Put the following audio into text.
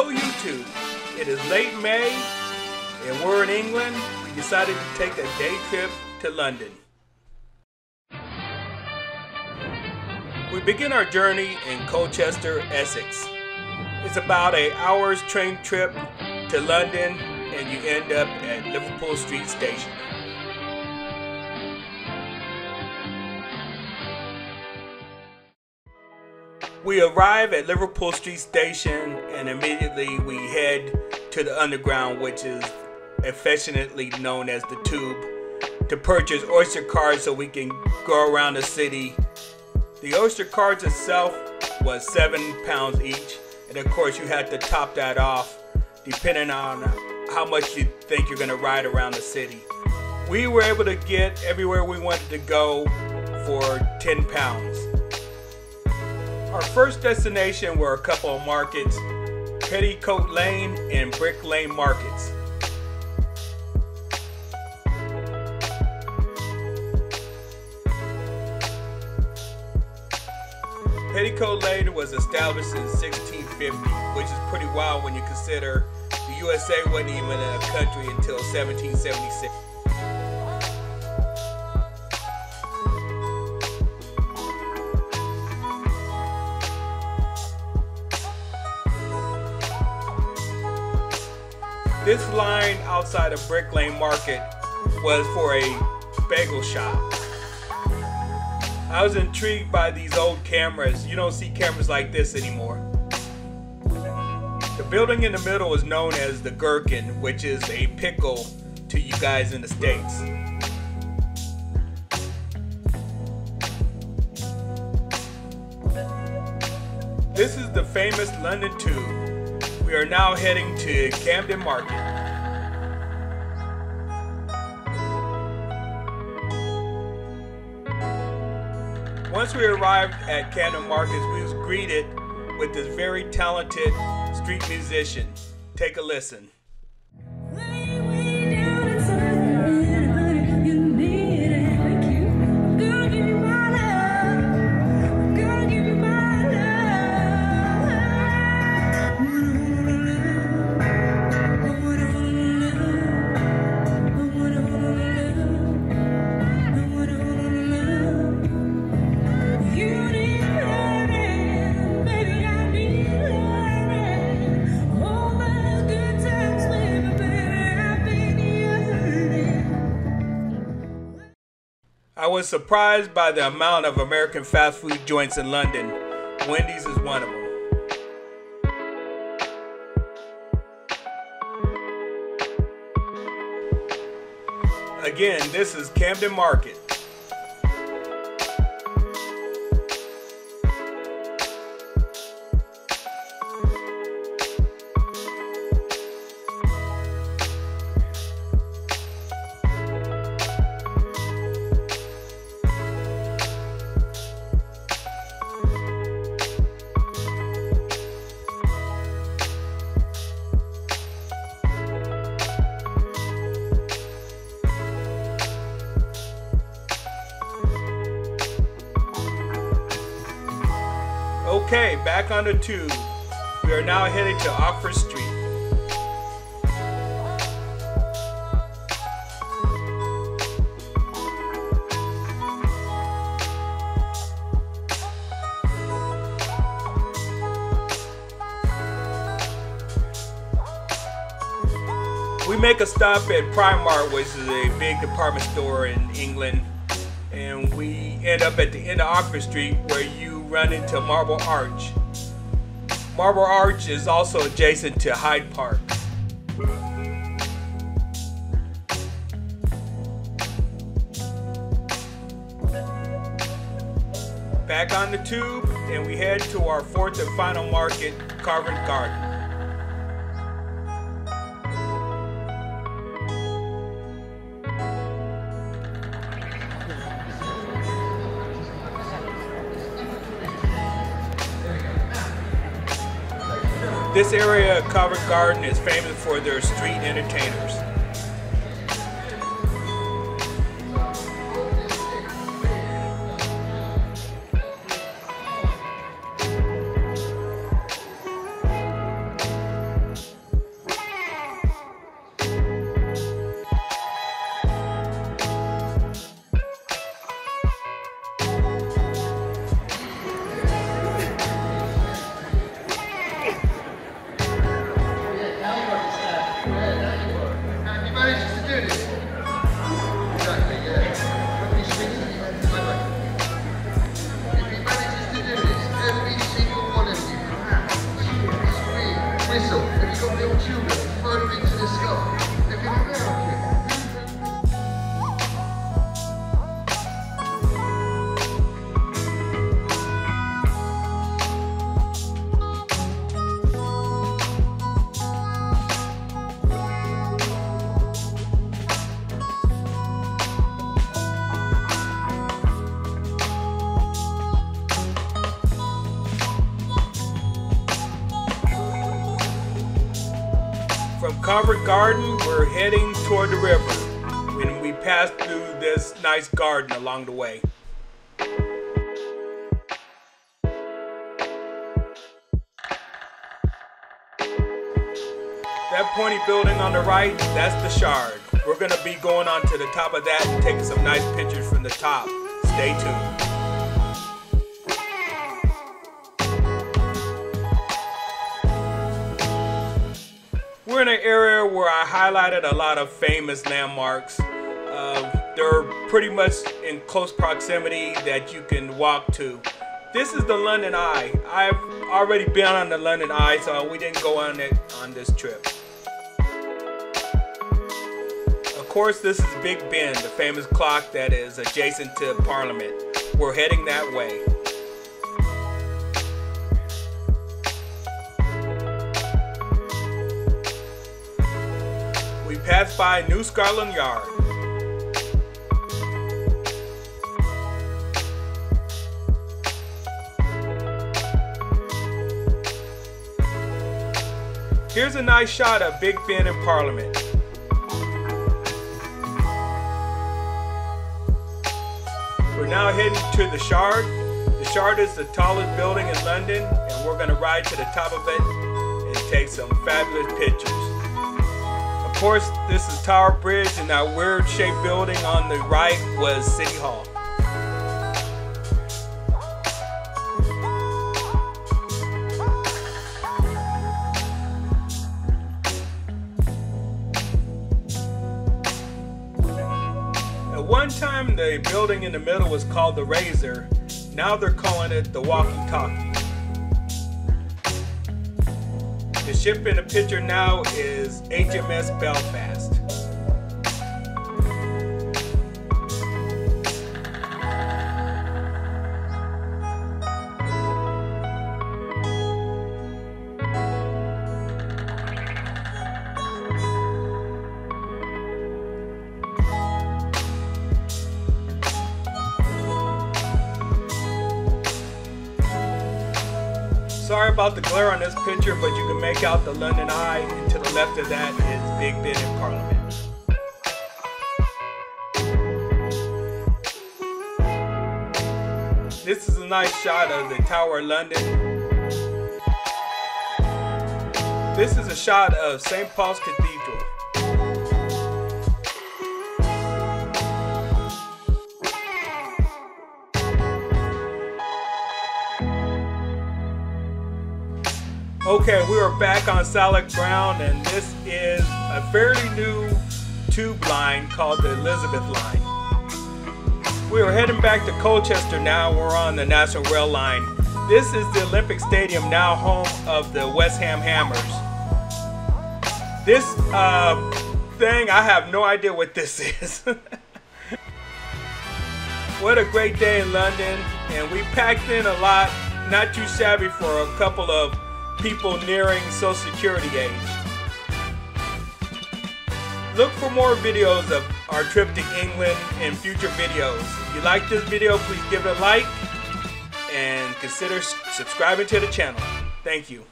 Hello YouTube, it is late May and we're in England. We decided to take a day trip to London. We begin our journey in Colchester, Essex. It's about an hour's train trip to London and you end up at Liverpool Street Station. We arrive at Liverpool Street Station and immediately we head to the Underground, which is affectionately known as the Tube, to purchase Oyster cards so we can go around the city. The Oyster cards itself was £7 each, and of course you had to top that off depending on how much you think you're going to ride around the city. We were able to get everywhere we wanted to go for £10. Our first destination were a couple of markets, Petticoat Lane and Brick Lane markets. Petticoat Lane was established in 1650, which is pretty wild when you consider the USA wasn't even a country until 1776. This line outside of Brick Lane Market was for a bagel shop. I was intrigued by these old cameras. You don't see cameras like this anymore. The building in the middle is known as the Gherkin, which is a pickle to you guys in the States. This is the famous London Tube. We are now heading to Camden Market. Once we arrived at Camden Market, we was greeted with this very talented street musician. Take a listen. I was surprised by the amount of American fast food joints in London. Wendy's is one of them. Again, this is Camden Market. Okay, back on the Tube. We are now headed to Oxford Street. We make a stop at Primark, which is a big department store in England, and we end up at the end of Oxford Street where you run into Marble Arch. Marble Arch is also adjacent to Hyde Park. Back on the Tube, and we head to our fourth and final market, Covent Garden. This area of Covent Garden is famous for their street entertainers. Listen, if you got little children, throw them into the sky. They're going to American. From Covent Garden, we're heading toward the river when we pass through this nice garden along the way. That pointy building on the right, that's the Shard. We're going to be going on to the top of that and taking some nice pictures from the top. Stay tuned. We're in an area where I highlighted a lot of famous landmarks. They're pretty much in close proximity that you can walk to. This is the London Eye. I've already been on the London Eye, so we didn't go on it on this trip. Of course, this is Big Ben, the famous clock that is adjacent to Parliament. We're heading that way. We passed by New Scotland Yard. Here's a nice shot of Big Ben in Parliament. We're now heading to the Shard. The Shard is the tallest building in London, and we're going to ride to the top of it and take some fabulous pictures. Of course, this is Tower Bridge, and that weird shaped building on the right was City Hall. At one time, the building in the middle was called the Razor. Now they're calling it the Walkie-Talkie. The ship in the picture now is HMS Belfast. Sorry about the glare on this picture, but you can make out the London Eye, and to the left of that is Big Ben in Parliament. This is a nice shot of the Tower of London. This is a shot of St. Paul's Cathedral. Okay, we are back on solid ground, and this is a fairly new tube line called the Elizabeth Line. We are heading back to Colchester now. We're on the National Rail Line. This is the Olympic Stadium, now home of the West Ham Hammers. This thing, I have no idea what this is. What a great day in London, and we packed in a lot, not too shabby for a couple of people nearing Social Security age. Look for more videos of our trip to England in future videos. If you like this video, please give it a like and consider subscribing to the channel. Thank you.